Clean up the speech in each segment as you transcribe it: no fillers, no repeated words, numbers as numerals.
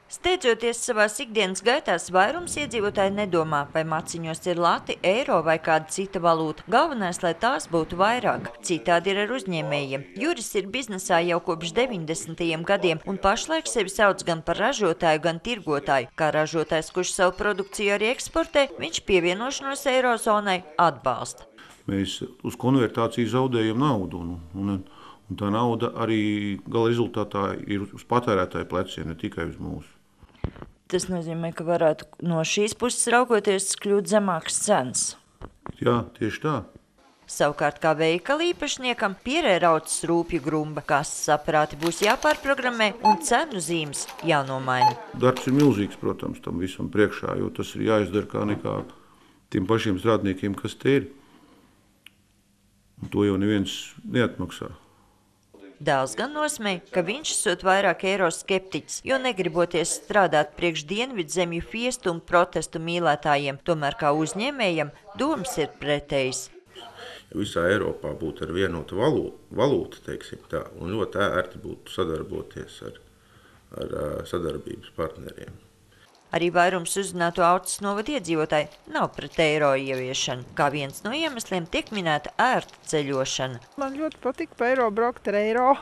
Steidzoties savās ikdienas gaitās, vairums iedzīvotāji nedomā, vai maciņos ir lati, eiro vai kāda cita valūta. Galvenais, lai tās būtu vairāk. Citādi ir ar uzņēmējiem. Juris ir biznesā jau kopš 90. gadiem un pašlaik sevi sauc gan par ražotāju, gan tirgotāju. Kā ražotājs, kurš savu produkciju arī eksportē, viņš pievienošanos eirozonai atbalsta. Mēs uz konvertāciju zaudējam naudu, un tā nauda arī gala rezultātā ir uz patērētāju pleciem, ne tikai uz mūsu. Tas nozīmē, ka varētu no šīs puses raugoties kļūt zemāks cenas. Jā, tieši tā. Savukārt kā veikala īpašniekam pierē raucas rūpju grumba, kases aparāti būs jāpārprogrammē un cenu zīmes jānomaina. Darbs ir milzīgs, protams, tam visam priekšā, jo tas ir jāizdara kā nekā tiem pašiem strādniekiem, kas te ir. Un to jau neviens neatmaksā. Dēls gan nosmēja, ka viņš esot vairāk eiro skeptiķis, jo negriboties strādāt priekš dienvidzemju fiestu un protestu mīlētājiem, tomēr kā uzņēmējam domas ir pretējs. Ja visā Eiropā būtu ar vienotu valūtu, teiksim tā, un ļoti ērti būtu sadarboties ar sadarbības partneriem. Arī vairums uzrunāto Auces novada iedzīvotāji nav pret eiro ieviešanu. Kā viens no iemesliem tiek minēta ērta ceļošana. Man ļoti patīk pa eiro braukt ar eiro,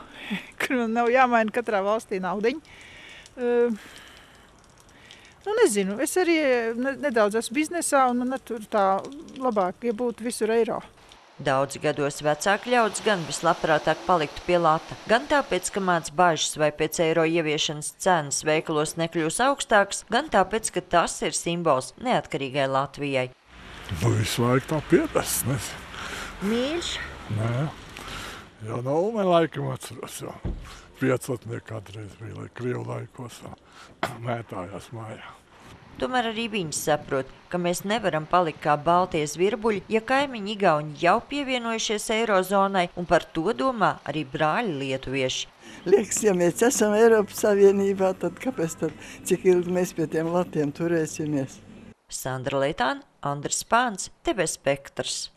kur man nav jāmaina katrā valstī naudiņa. Nezinu, es arī nedaudz esmu biznesā un man tur tā labāk, ja būtu visur eiro. Daudzi gados vecāki ļaudis gan vislabprātāk paliktu pie lata, gan tāpēc, ka māc bažas vai pēc eiro ieviešanas cenas veikalos nekļūs augstāks, gan tāpēc, ka tas ir simbols neatkarīgai Latvijai. Visu vajag tā pierast, nezinu. Mīļš? Nē, jau nav man laikam atceros, jau 5 kādreiz bija, lai Krievu laikos mētājās mājā. Tomēr arī viņi saprot, ka mēs nevaram palikt kā baltie zvirbuļi, ja kaimiņi Igauni jau pievienojušies eirozonai, un par to domā arī brāļi lietuvieši. Liekas, ja mēs esam Eiropas Savienībā, tad kāpēc tad, cik ilgi mēs pie tiem latiem turēsimies? Sandra Leitāna, Andris Pāns, TV Spektrs.